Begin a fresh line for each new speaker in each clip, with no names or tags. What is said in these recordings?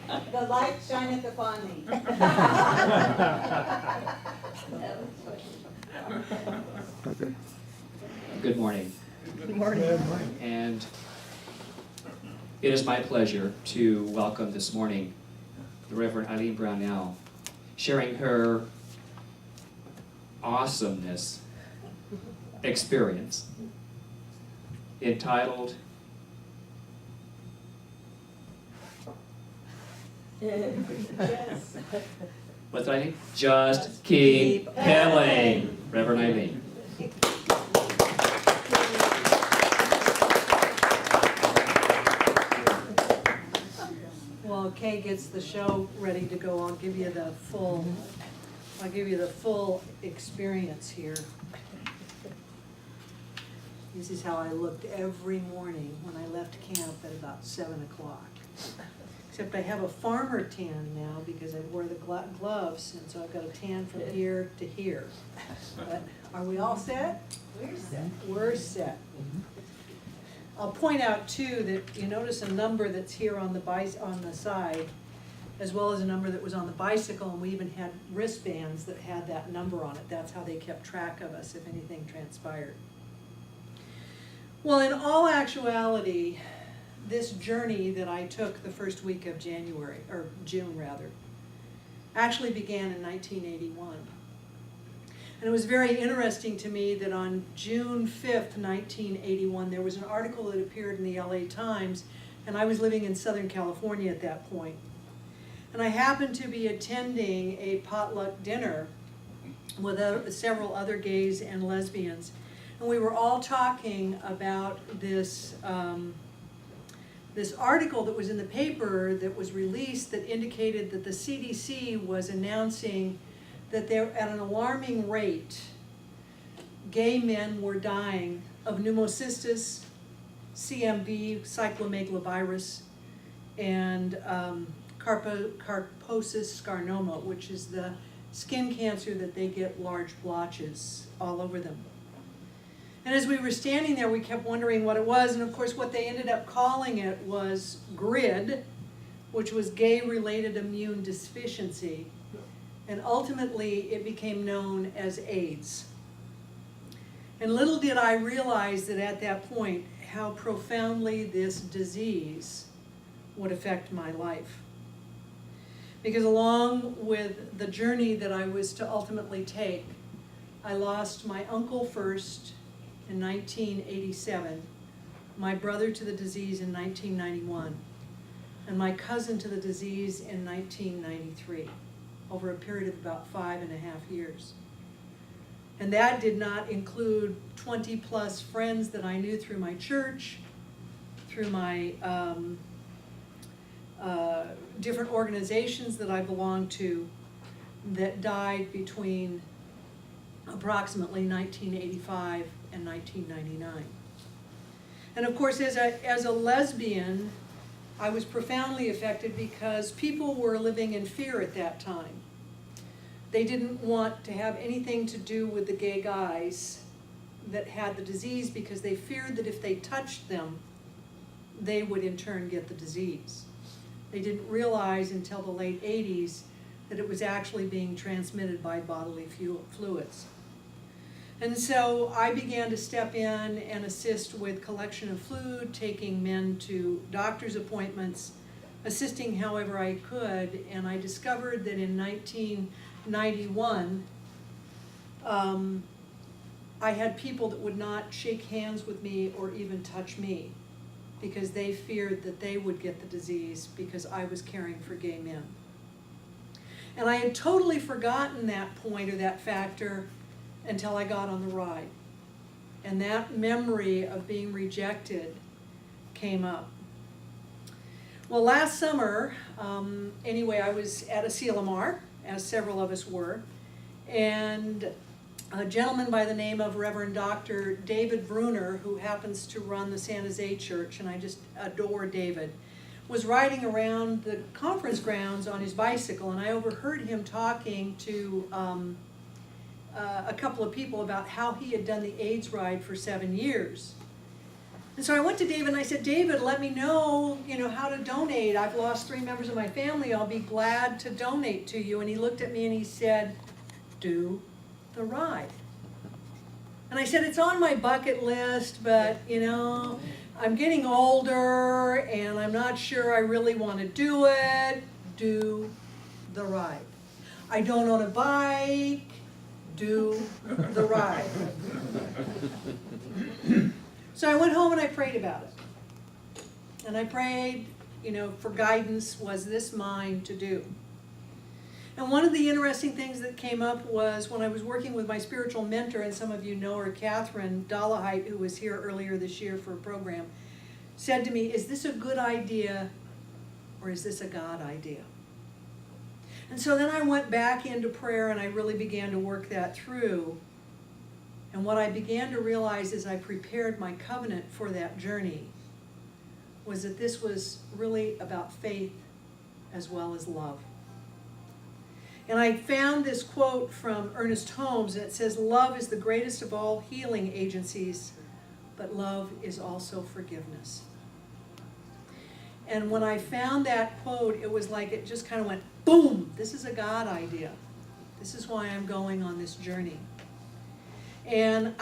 The light shineth upon me.
Okay.
Good morning.
Good morning.
And it is my pleasure to welcome this morning the Rev Eileen Brownell, sharing her awesomeness experience entitled
Yes.
what's that name? Just Keep Peddling. Reverend Eileen.
While Kay gets the show ready to go, I'll give you the full experience here. This is how I looked every morning when I left camp at about 7 o'clock. Except I have a farmer tan now because I wore the gloves, and so I've got a tan from here to here. But are we all set?
We're set.
We're set. I'll point out too that you notice a number that's here on the side, as well as a number that was on the bicycle, and we even had wristbands that had that number on it. That's how they kept track of us if anything transpired. Well, in all actuality, this journey that I took the first week of June rather, actually began in 1981. And it was very interesting to me that on June 5th, 1981, there was an article that appeared in the LA Times, and I was living in Southern California at that point. And I happened to be attending a potluck dinner with several other gays and lesbians. And we were all talking about this article that was in the paper that was released that indicated that the CDC was announcing that there, at an alarming rate, gay men were dying of pneumocystis, CMV, cyclomegalovirus, and carposis scarnoma, which is the skin cancer that they get large blotches all over them. And as we were standing there, we kept wondering what it was, and of course what they ended up calling it was GRID, which was gay-related immune deficiency. And ultimately, it became known as AIDS. And little did I realize that at that point, how profoundly this disease would affect my life. Because along with the journey that I was to ultimately take, I lost my uncle first in 1987, my brother to the disease in 1991, and my cousin to the disease in 1993. Over a period of about 5.5 years. And that did not include 20 plus friends that I knew through my church, through my different organizations that I belonged to, that died between approximately 1985 and 1999. And of course, as a lesbian, I was profoundly affected because people were living in fear at that time. They didn't want to have anything to do with the gay guys that had the disease because they feared that if they touched them, they would in turn get the disease. They didn't realize until the late 80s that it was actually being transmitted by bodily fluids. And so I began to step in and assist with collection of food, taking men to doctor's appointments, assisting however I could, and I discovered that in 1991, I had people that would not shake hands with me or even touch me because they feared that they would get the disease because I was caring for gay men. And I had totally forgotten that point or that factor until I got on the ride. And that memory of being rejected came up. Well, last summer, anyway, I was at a CLMR, as several of us were, and a gentleman by the name of Reverend Dr. David Bruner, who happens to run the San Jose Church, and I just adore David, was riding around the conference grounds on his bicycle, and I overheard him talking to a couple of people about how he had done the AIDS ride for 7 years. And so I went to David and I said, David, let me know, how to donate. I've lost 3 members of my family. I'll be glad to donate to you. And he looked at me and he said, do the ride. And I said, it's on my bucket list, but, I'm getting older and I'm not sure I really want to do it. Do the ride. I don't own a bike. Do the ride. So I went home and I prayed about it. And I prayed, for guidance, was this mine to do? And one of the interesting things that came up was when I was working with my spiritual mentor, and some of you know her, Catherine Dollahite, who was here earlier this year for a program, said to me, is this a good idea or is this a God idea? And so then I went back into prayer and I really began to work that through. And what I began to realize as I prepared my covenant for that journey was that this was really about faith as well as love. And I found this quote from Ernest Holmes that says, love is the greatest of all healing agencies, but love is also forgiveness. And when I found that quote, it was like it just kind of went, boom, this is a God idea. This is why I'm going on this journey. And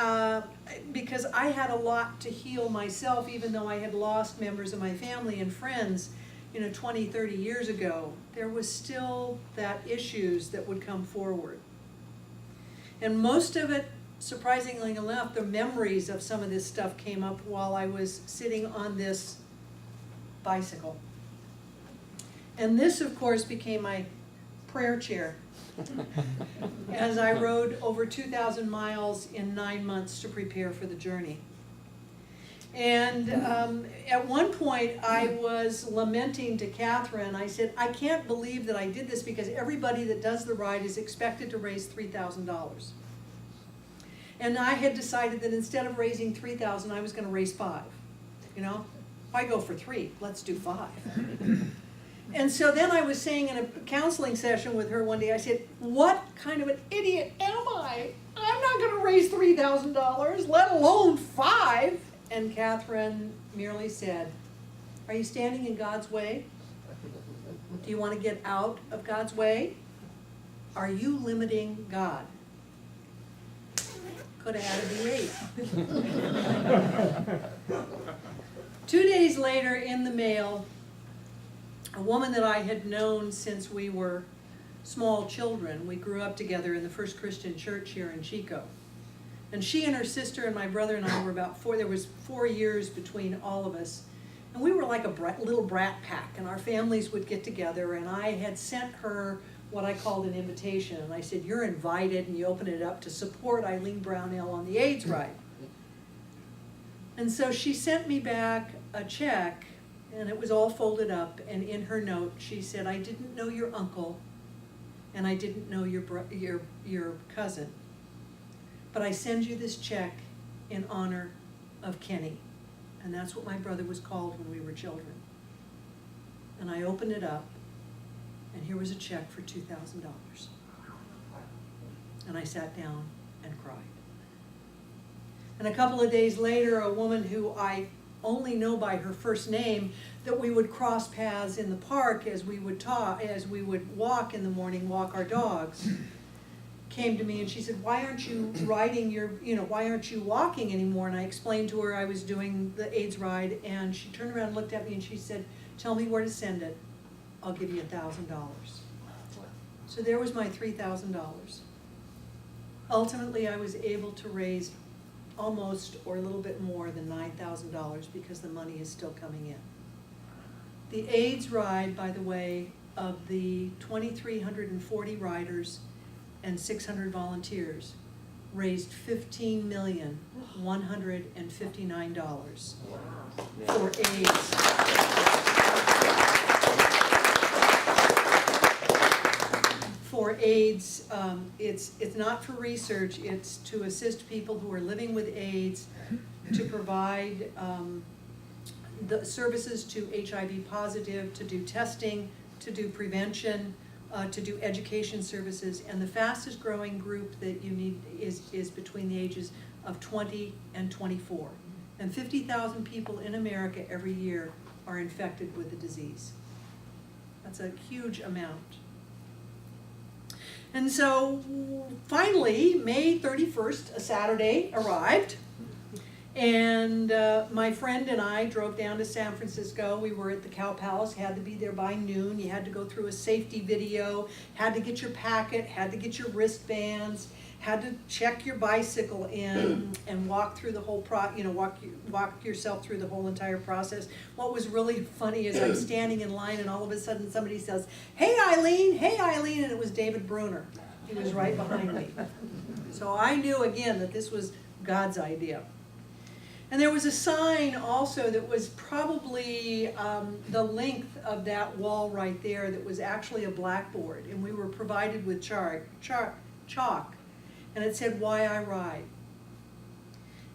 because I had a lot to heal myself, even though I had lost members of my family and friends, 20, 30 years ago, there was still that issues that would come forward. And most of it, surprisingly enough, the memories of some of this stuff came up while I was sitting on this bicycle. And this, of course, became my prayer chair as I rode over 2,000 miles in 9 months to prepare for the journey. And at one point, I was lamenting to Catherine. I said, I can't believe that I did this because everybody that does the ride is expected to raise $3,000. And I had decided that instead of raising $3,000, I was going to raise 5. Why go for 3? Let's do 5. And so then I was saying in a counseling session with her one day, I said, what kind of an idiot am I? I'm not going to raise $3,000, let alone 5. And Catherine merely said, are you standing in God's way? Do you want to get out of God's way? Are you limiting God? Could have added the 8. 2 days later, in the mail, a woman that I had known since we were small children. We grew up together in the First Christian Church here in Chico. And she and her sister and my brother and I were about 4, there was 4 years between all of us. And we were like a little brat pack, and our families would get together, and I had sent her what I called an invitation. And I said, you're invited, and you open it up to support Eileen Brownell on the AIDS ride. And so she sent me back a check, and it was all folded up, and in her note she said, I didn't know your uncle, and I didn't know your cousin. But I send you this check in honor of Kenny. And that's what my brother was called when we were children. And I opened it up, and here was a check for $2,000. And I sat down and cried. And a couple of days later, a woman who I only know by her first name, that we would cross paths in the park as we would walk in the morning, walk our dogs, came to me and she said, why aren't you why aren't you walking anymore? And I explained to her I was doing the AIDS ride, and she turned around and looked at me and she said, tell me where to send it. I'll give you $1,000. So there was my $3,000. Ultimately, I was able to raise almost or a little bit more than $9,000 because the money is still coming in. The AIDS ride, by the way, of the 2,340 riders and 600 volunteers, raised $15,159 for AIDS. For AIDS, it's not for research, it's to assist people who are living with AIDS, to provide the services to HIV positive, to do testing, to do prevention, to do education services, and the fastest growing group that you need is between the ages of 20 and 24. And 50,000 people in America every year are infected with the disease. That's a huge amount. And so finally, May 31st, a Saturday, arrived. And my friend and I drove down to San Francisco. We were at the Cow Palace, had to be there by noon. You had to go through a safety video, had to get your packet, had to get your wristbands, had to check your bicycle in and walk through the whole walk yourself through the whole entire process. What was really funny is I'm standing in line and all of a sudden somebody says, hey Eileen, and it was David Bruner. He was right behind me. So I knew again that this was God's idea. And there was a sign also that was probably the length of that wall right there that was actually a blackboard. And we were provided with chalk. And it said, why I ride.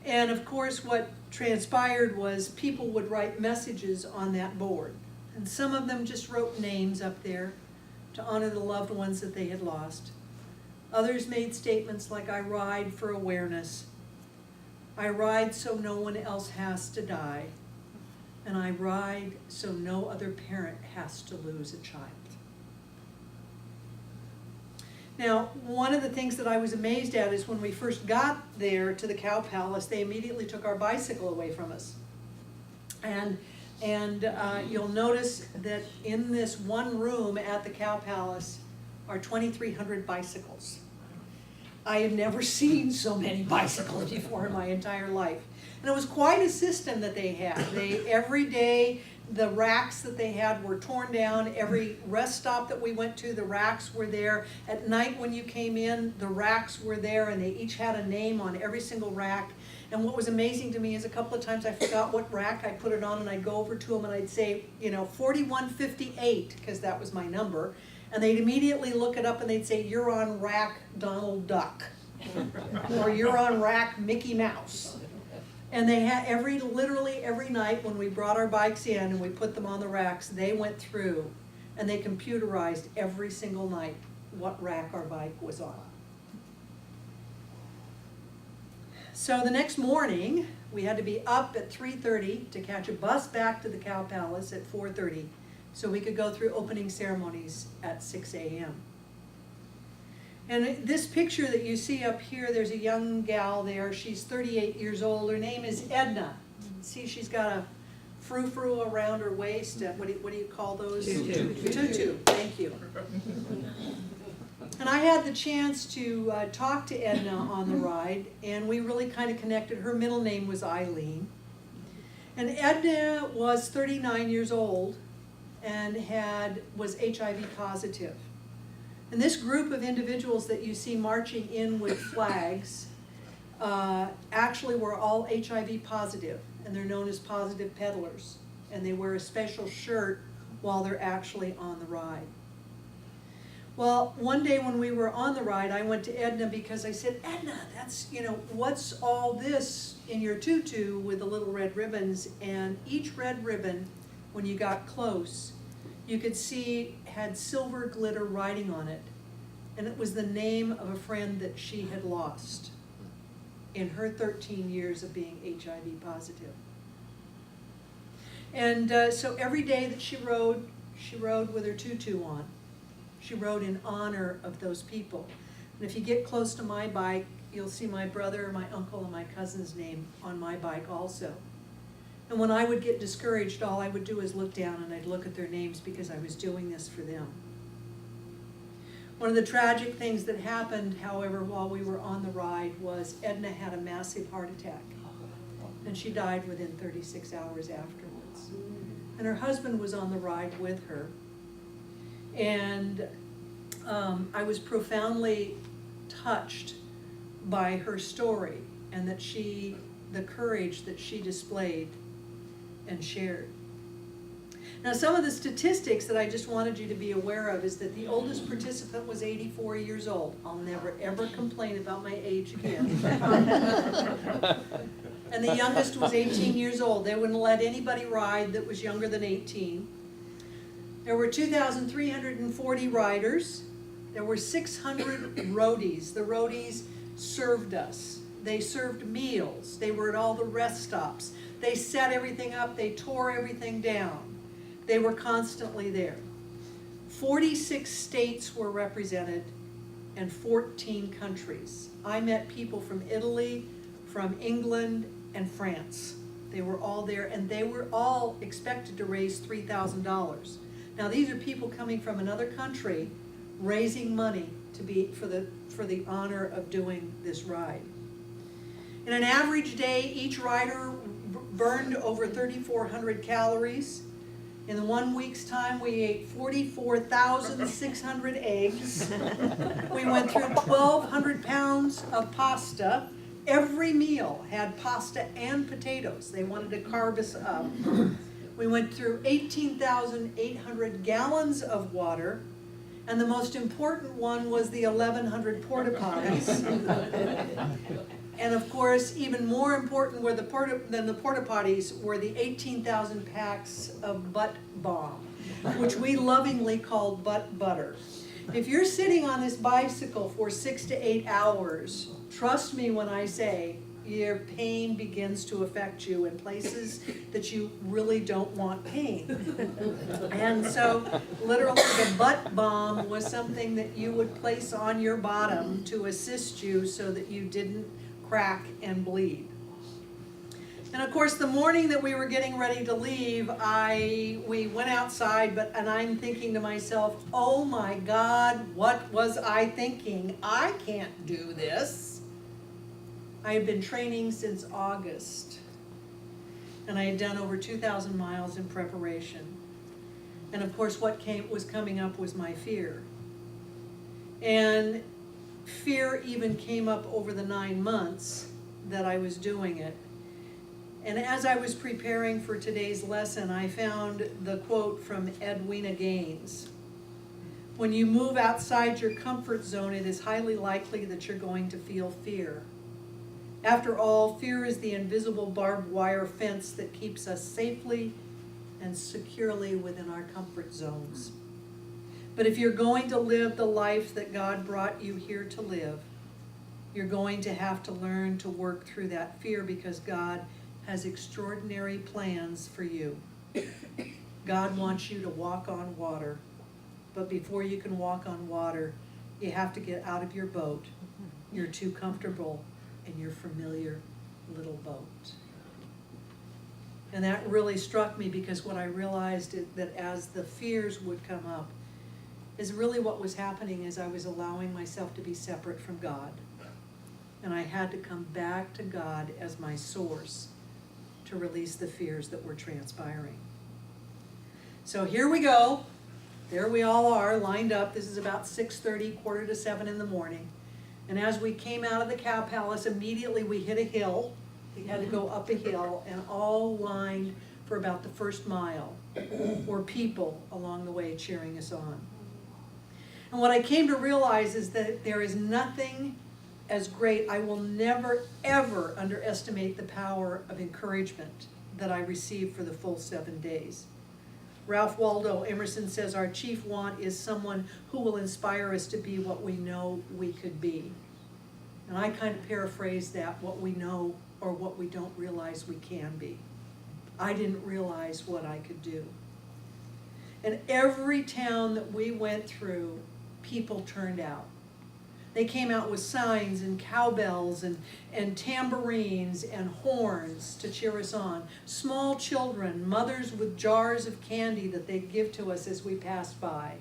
And of course what transpired was people would write messages on that board. And some of them just wrote names up there to honor the loved ones that they had lost. Others made statements like, I ride for awareness. I ride so no one else has to die. And I ride so no other parent has to lose a child. Now, one of the things that I was amazed at is when we first got there to the Cow Palace, they immediately took our bicycle away from us. And you'll notice that in this one room at the Cow Palace are 2,300 bicycles. I had never seen so many bicycles before in my entire life. And it was quite a system that they had. Every day, the racks that they had were torn down. Every rest stop that we went to, the racks were there. At night when you came in, the racks were there, and they each had a name on every single rack. And what was amazing to me is a couple of times I forgot what rack I put it on, and I'd go over to them and I'd say, 4158, because that was my number. And they'd immediately look it up and they'd say, you're on rack Donald Duck. Or you're on rack Mickey Mouse. And they had literally every night when we brought our bikes in and we put them on the racks, they went through and they computerized every single night what rack our bike was on. So the next morning, we had to be up at 3:30 to catch a bus back to the Cow Palace at 4:30 so we could go through opening ceremonies at 6 a.m. And this picture that you see up here, there's a young gal there. She's 38 years old. Her name is Edna. See, she's got a frou-frou around her waist. What do you call those? Tutu. Thank you. And I had the chance to talk to Edna on the ride, and we really kind of connected. Her middle name was Eileen. And Edna was 39 years old and was HIV positive. And this group of individuals that you see marching in with flags actually were all HIV positive, and they're known as positive peddlers. And they wear a special shirt while they're actually on the ride. Well, one day when we were on the ride, I went to Edna because I said, Edna, that's, what's all this in your tutu with the little red ribbons? And each red ribbon, when you got close, you could see had silver glitter writing on it. And it was the name of a friend that she had lost in her 13 years of being HIV positive. And so every day that she rode with her tutu on. She rode in honor of those people. And if you get close to my bike, you'll see my brother, my uncle, and my cousin's name on my bike also. And when I would get discouraged, all I would do is look down and I'd look at their names because I was doing this for them. One of the tragic things that happened, however, while we were on the ride was Edna had a massive heart attack. And she died within 36 hours afterwards. And her husband was on the ride with her. And I was profoundly touched by her story and that the courage that she displayed and shared. Now, some of the statistics that I just wanted you to be aware of is that the oldest participant was 84 years old. I'll never ever complain about my age again. And the youngest was 18 years old. They wouldn't let anybody ride that was younger than 18. There were 2,340 riders. There were 600 roadies. The roadies served us. They served meals. They were at all the rest stops. They set everything up. They tore everything down. They were constantly there. 46 states were represented and 14 countries. I met people from Italy, from England, and France. They were all there, and they were all expected to raise $3,000. Now, these are people coming from another country, raising money to be for the honor of doing this ride. In an average day, each rider burned over 3,400 calories. In 1 week's time, we ate 44,600 eggs. We went through 1,200 pounds of pasta. Every meal had pasta and potatoes. They wanted to carb us up. We went through 18,800 gallons of water. And the most important one was the 1,100 porta potties. And of course, even more important were than the porta potties were the 18,000 packs of butt bomb, which we lovingly called butt butter. If you're sitting on this bicycle for 6 to 8 hours, trust me when I say your pain begins to affect you in places that you really don't want pain. And so literally the butt bomb was something that you would place on your bottom to assist you so that you didn't crack and bleed. And of course, the morning that we were getting ready to leave, we went outside, and I'm thinking to myself, oh my God, what was I thinking? I can't do this. I had been training since August, and I had done over 2,000 miles in preparation. And of course, what was coming up was my fear. And fear even came up over the 9 months that I was doing it. And as I was preparing for today's lesson, I found the quote from Edwina Gaines. When you move outside your comfort zone, it is highly likely that you're going to feel fear. After all, fear is the invisible barbed wire fence that keeps us safely and securely within our comfort zones. But if you're going to live the life that God brought you here to live, you're going to have to learn to work through that fear, because God has extraordinary plans for you. God wants you to walk on water, but before you can walk on water, you have to get out of your boat, your too comfortable and your familiar little boat. And that really struck me, because what I realized is that as the fears would come up, is really what was happening is I was allowing myself to be separate from God. And I had to come back to God as my source to release the fears that were transpiring. So here we go. There we all are, lined up. This is about 6:30, 6:45 in the morning. And as we came out of the Cow Palace, immediately we hit a hill. We had to go up a hill, and all lined for about the first mile were people along the way cheering us on. And what I came to realize is that there is nothing as great. I will never, ever underestimate the power of encouragement that I received for the full 7 days. Ralph Waldo Emerson says our chief want is someone who will inspire us to be what we know we could be. And I kind of paraphrase that, what we know or what we don't realize we can be. I didn't realize what I could do. And every town that we went through, people turned out. They came out with signs and cowbells and tambourines and horns to cheer us on. Small children, mothers with jars of candy that they'd give to us as we passed by.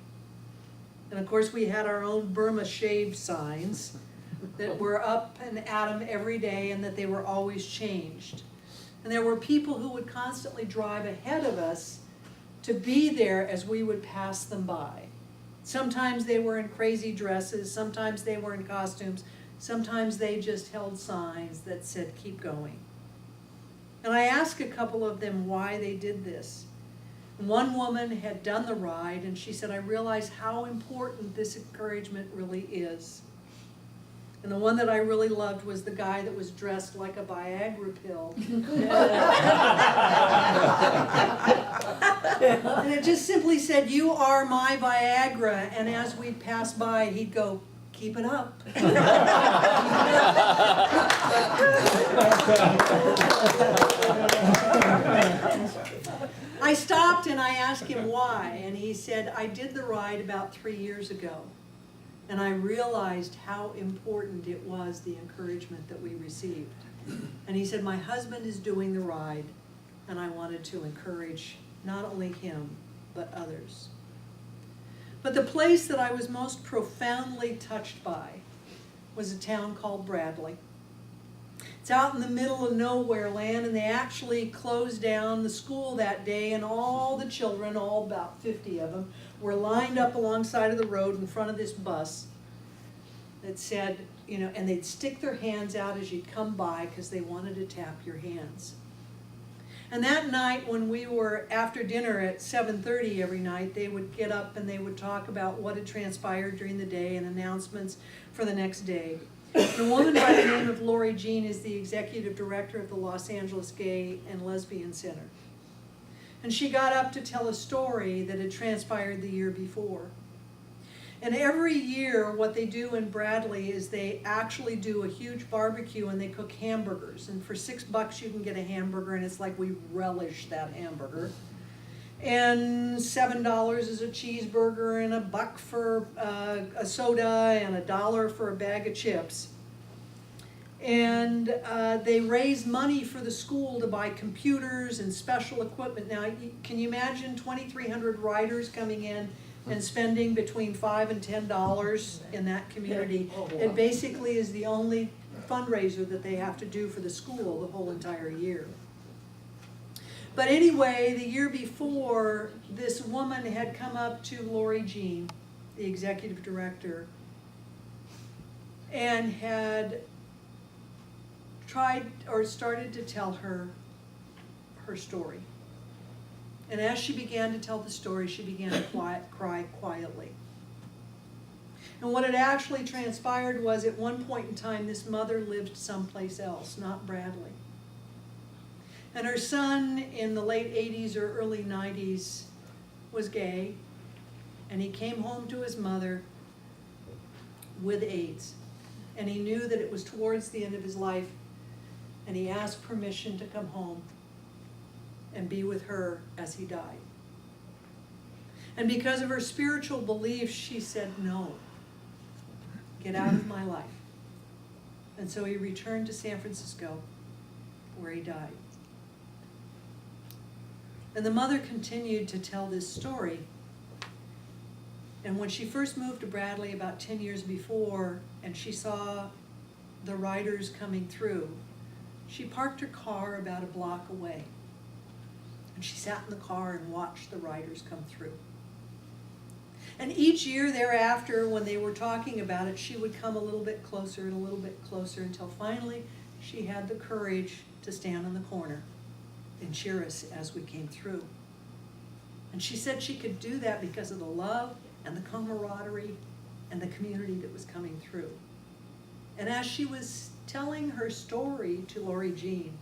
And of course we had our own Burma shave signs that were up and at them every day, and that they were always changed. And there were people who would constantly drive ahead of us to be there as we would pass them by. Sometimes they were in crazy dresses, sometimes they were in costumes, sometimes they just held signs that said, keep going. And I asked a couple of them why they did this. One woman had done the ride, and she said, I realize how important this encouragement really is. And the one that I really loved was the guy that was dressed like a Viagra pill. And it just simply said, you are my Viagra. And as we'd pass by, he'd go, keep it up. I stopped and I asked him why, and he said, I did the ride about 3 years ago, and I realized how important it was, the encouragement that we received. And he said, my husband is doing the ride, and I wanted to encourage not only him, but others. But the place that I was most profoundly touched by was a town called Bradley. It's out in the middle of nowhere land, and they actually closed down the school that day, and all the children, all about 50 of them, were lined up alongside of the road in front of this bus that said, you know, and they'd stick their hands out as you'd come by because they wanted to tap your hands. And that night when we were after dinner at 7:30 every night, they would get up and they would talk about what had transpired during the day and announcements for the next day. The woman by the name of Lori Jean is the executive director of the Los Angeles Gay and Lesbian Center. And she got up to tell a story that had transpired the year before. And every year what they do in Bradley is they actually do a huge barbecue and they cook hamburgers. And for $6 you can get a hamburger, and it's like we relish that hamburger. And $7 is a cheeseburger, and $1 for a soda, and $1 for a bag of chips. And they raise money for the school to buy computers and special equipment. Now, can you imagine 2,300 riders coming in and spending between $5 and $10 in that community? It basically is the only fundraiser that they have to do for the school the whole entire year. But anyway, the year before, this woman had come up to Lori Jean, the executive director, and had tried or started to tell her story. And as she began to tell the story, she began to cry quietly. And what had actually transpired was, at one point in time, this mother lived someplace else, not Bradley. And her son, in the late 80s or early 90s, was gay, and he came home to his mother with AIDS. And he knew that it was towards the end of his life, and he asked permission to come home and be with her as he died. And because of her spiritual beliefs, she said, no, get out of my life. And so he returned to San Francisco, where he died. And the mother continued to tell this story. And when she first moved to Bradley about 10 years before, and she saw the riders coming through, she parked her car about a block away. And she sat in the car and watched the riders come through. And each year thereafter, when they were talking about it, she would come a little bit closer and a little bit closer, until finally she had the courage to stand on the corner and cheer us as we came through. And she said she could do that because of the love and the camaraderie and the community that was coming through. And as she was telling her story to Lori Jean,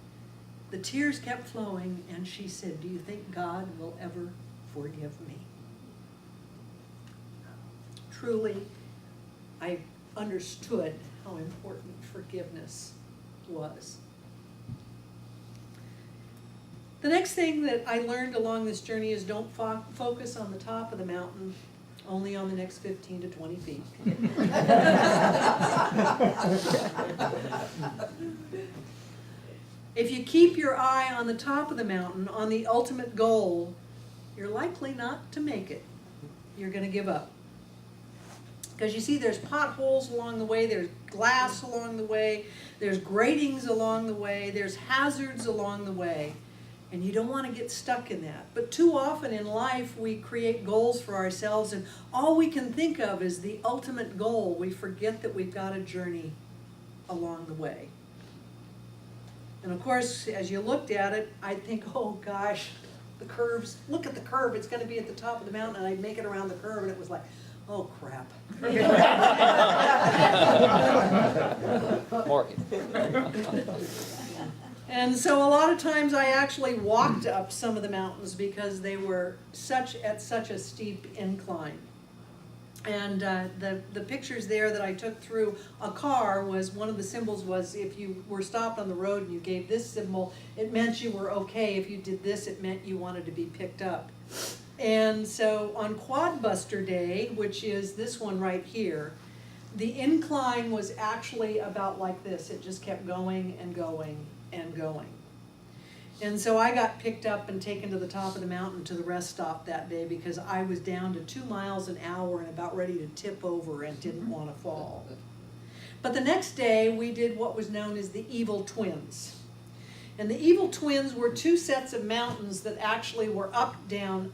the tears kept flowing, and she said, do you think God will ever forgive me? Truly, I understood how important forgiveness was. The next thing that I learned along this journey is, don't focus on the top of the mountain, only on the next 15 to 20 feet. If you keep your eye on the top of the mountain, on the ultimate goal, you're likely not to make it. You're going to give up. Because you see, there's potholes along the way, there's glass along the way, there's gratings along the way, there's hazards along the way. And you don't want to get stuck in that. But too often in life, we create goals for ourselves, and all we can think of is the ultimate goal. We forget that we've got a journey along the way. And of course, as you looked at it, I'd think, oh gosh, the curves, look at the curve, it's going to be at the top of the mountain, and I'd make it around the curve, and it was like, oh crap.
Morgan.
And so a lot of times I actually walked up some of the mountains because they were at such a steep incline. And the pictures there that I took through a car was, one of the symbols was if you were stopped on the road and you gave this symbol, it meant you were okay. If you did this, it meant you wanted to be picked up. And so on Quadbuster Day, which is this one right here, the incline was actually about like this. It just kept going and going and going. And so I got picked up and taken to the top of the mountain to the rest stop that day because I was down to 2 miles an hour and about ready to tip over and didn't want to fall. But the next day we did what was known as the Evil Twins. And the Evil Twins were 2 sets of mountains that actually were up, down,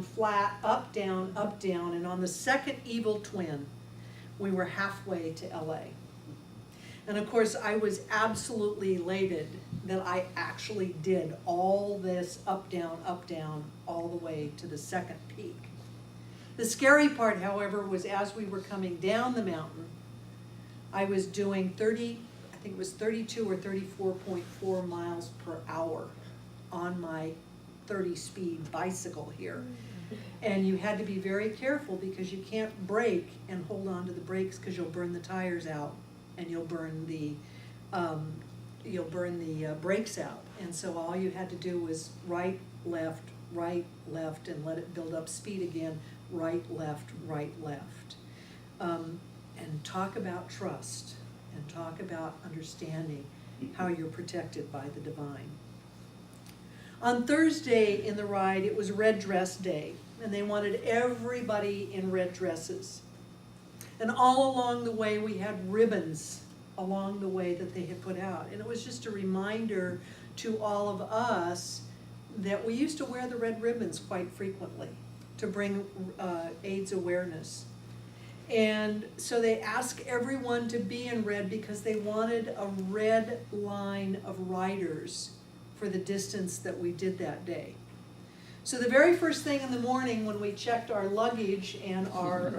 flat, up, down, and on the second Evil Twin, we were halfway to LA. And of course, I was absolutely elated that I actually did all this up, down, all the way to the second peak. The scary part, however, was as we were coming down the mountain, I was doing 32 or 34.4 miles per hour on my 30-speed bicycle here. And you had to be very careful because you can't brake and hold on to the brakes because you'll burn the tires out and you'll burn the brakes out. And so all you had to do was right, left, and let it build up speed again, right, left. And talk about trust and talk about understanding how you're protected by the divine. On Thursday in the ride, it was Red Dress Day, and they wanted everybody in red dresses. And all along the way, we had ribbons along the way that they had put out. And it was just a reminder to all of us that we used to wear the red ribbons quite frequently to bring AIDS awareness. And so they asked everyone to be in red because they wanted a red line of riders for the distance that we did that day. So the very first thing in the morning when we checked our luggage and our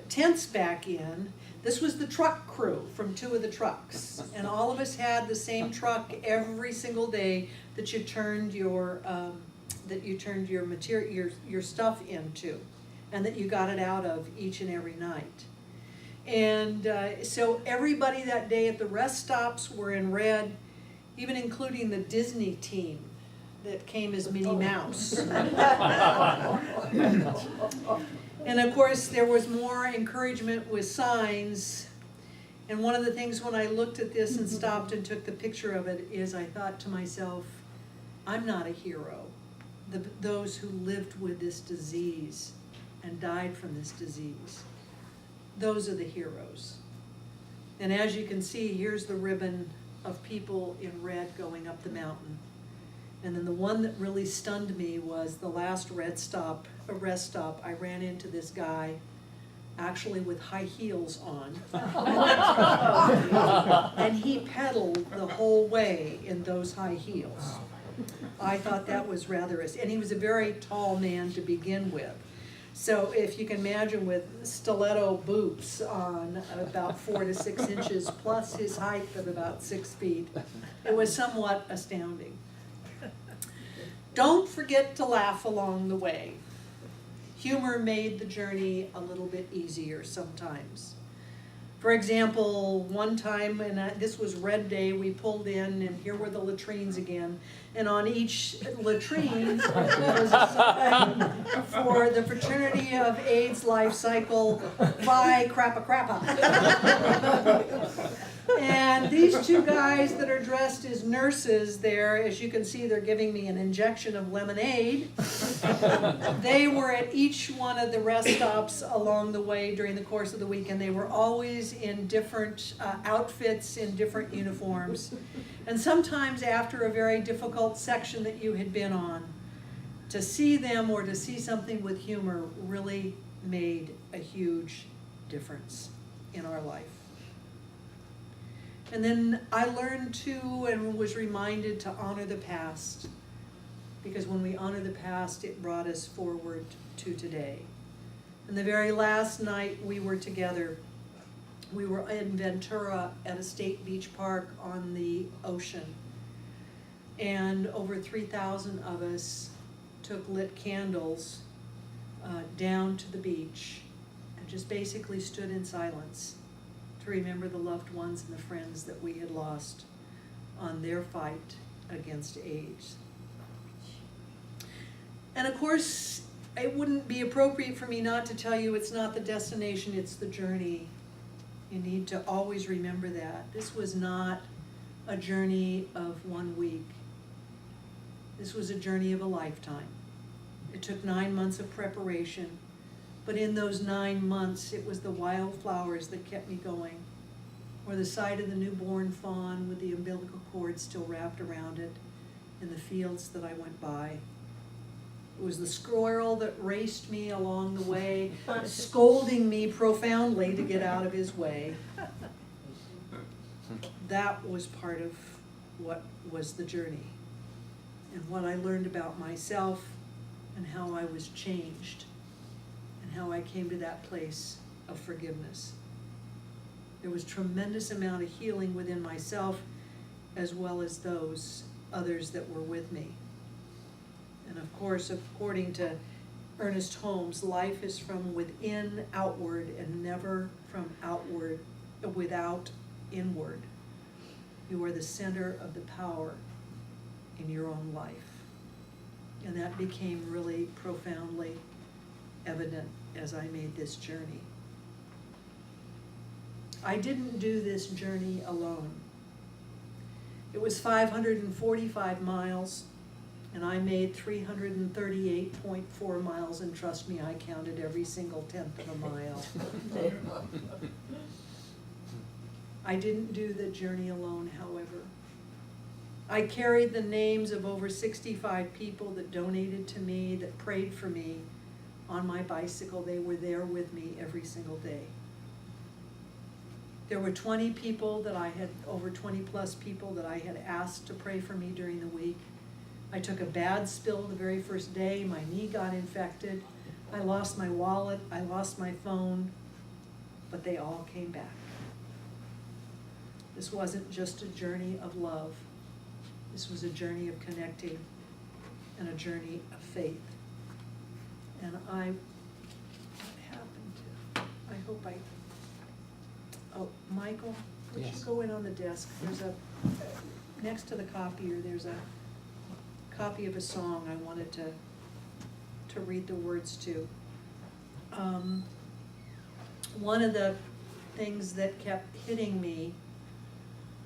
tents back in, this was the truck crew from 2 of the trucks, and all of us had the same truck every single day that you turned your your stuff into, and that you got it out of each and every night. And so everybody that day at the rest stops were in red, even including the Disney team that came as Minnie Mouse. And of course, there was more encouragement with signs. And one of the things when I looked at this and stopped and took the picture of it is I thought to myself, I'm not a hero. Those who lived with this disease and died from this disease, those are the heroes. And as you can see, here's the ribbon of people in red going up the mountain. And then the one that really stunned me was the last rest stop, I ran into this guy actually with high heels on. And he pedaled the whole way in those high heels. I thought that was rather, and he was a very tall man to begin with. So if you can imagine with stiletto boots on about 4 to 6 inches, plus his height of about 6 feet, it was somewhat astounding. Don't forget to laugh along the way. Humor made the journey a little bit easier sometimes. For example, one time, and this was Red Day, we pulled in, and here were the latrines again. And on each latrine was a sign for the Fraternity of AIDS Life Cycle, Phi Crappa Crappa. And these 2 guys that are dressed as nurses there, as you can see, they're giving me an injection of lemonade. They were at each one of the rest stops along the way during the course of the week, and they were always in different outfits, in different uniforms. And sometimes after a very difficult section that you had been on, to see them or to see something with humor really made a huge difference in our life. And then I learned too and was reminded to honor the past, because when we honor the past, it brought us forward to today. And the very last night we were together, we were in Ventura at a state beach park on the ocean. And over 3,000 of us took took lit candles down to the beach and just basically stood in silence to remember the loved ones and the friends that we had lost on their fight against AIDS. And of course, it wouldn't be appropriate for me not to tell you it's not the destination, it's the journey. You need to always remember that. This was not a journey of 1 week. This was a journey of a lifetime. It took 9 months of preparation, but in those 9 months, it was the wildflowers that kept me going, or the sight of the newborn fawn with the umbilical cord still wrapped around it in the fields that I went by. It was the squirrel that raced me along the way, scolding me profoundly to get out of his way. That was part of what was the journey, and what I learned about myself, and how I was changed, and how I came to that place of forgiveness. There was tremendous amount of healing within myself, as well as those others that were with me. And of course, according to Ernest Holmes, life is from within outward and never from outward without inward. You are the center of the power in your own life. And that became really profoundly evident as I made this journey. I didn't do this journey alone. It was 545 miles, and I made 338.4 miles, and trust me, I counted every single tenth of a mile. I didn't do the journey alone, however. I carried the names of over 65 people that donated to me, that prayed for me on my bicycle. They were there with me every single day. There were 20 people that I had, over 20 plus people that I had asked to pray for me during the week. I took a bad spill the very first day. My knee got infected. I lost my wallet. I lost my phone. But they all came back. This wasn't just a journey of love. This was a journey of connecting and a journey of faith. And what happened to, I hope I, oh, Michael, would
Yes.
you go in on the desk? There's a, next to the copier, there's a copy of a song I wanted to read the words to. One of the things that kept hitting me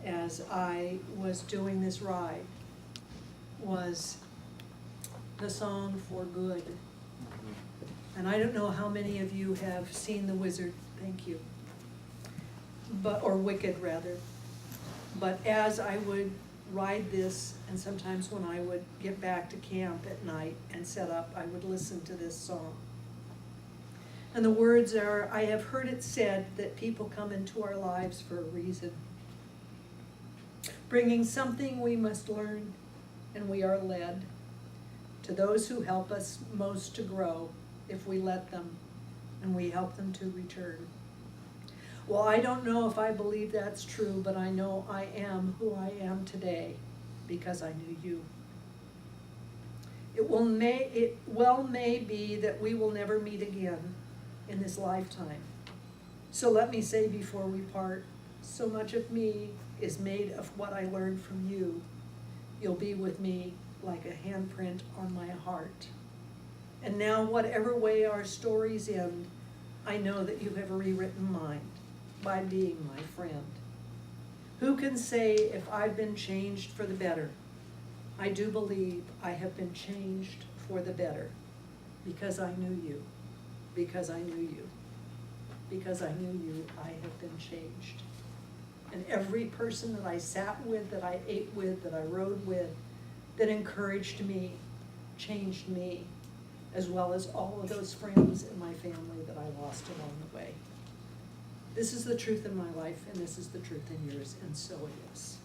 as I was doing this ride was the song For Good. And I don't know how many of you have seen The Wizard, thank you, or Wicked rather. But as I would ride this, and sometimes when I would get back to camp at night and set up, I would listen to this song. And the words are, I have heard it said that people come into our lives for a reason, bringing something we must learn, and we are led to those who help us most to grow if we let them, and we help them to return. Well, I don't know if I believe that's true, but I know I am who I am today because I knew you. It well may be that we will never meet again in this lifetime. So let me say before we part, so much of me is made of what I learned from you. You'll be with me like a handprint on my heart. And now, whatever way our stories end, I know that you have rewritten mine by being my friend. Who can say if I've been changed for the better? I do believe I have been changed for the better because I knew you, because I knew you, because I knew you, I have been changed. And every person that I sat with, that I ate with, that I rode with, that encouraged me, changed me, as well as all of those friends in my family that I lost along the way. This is the truth in my life, and this is the truth in yours, and so it is.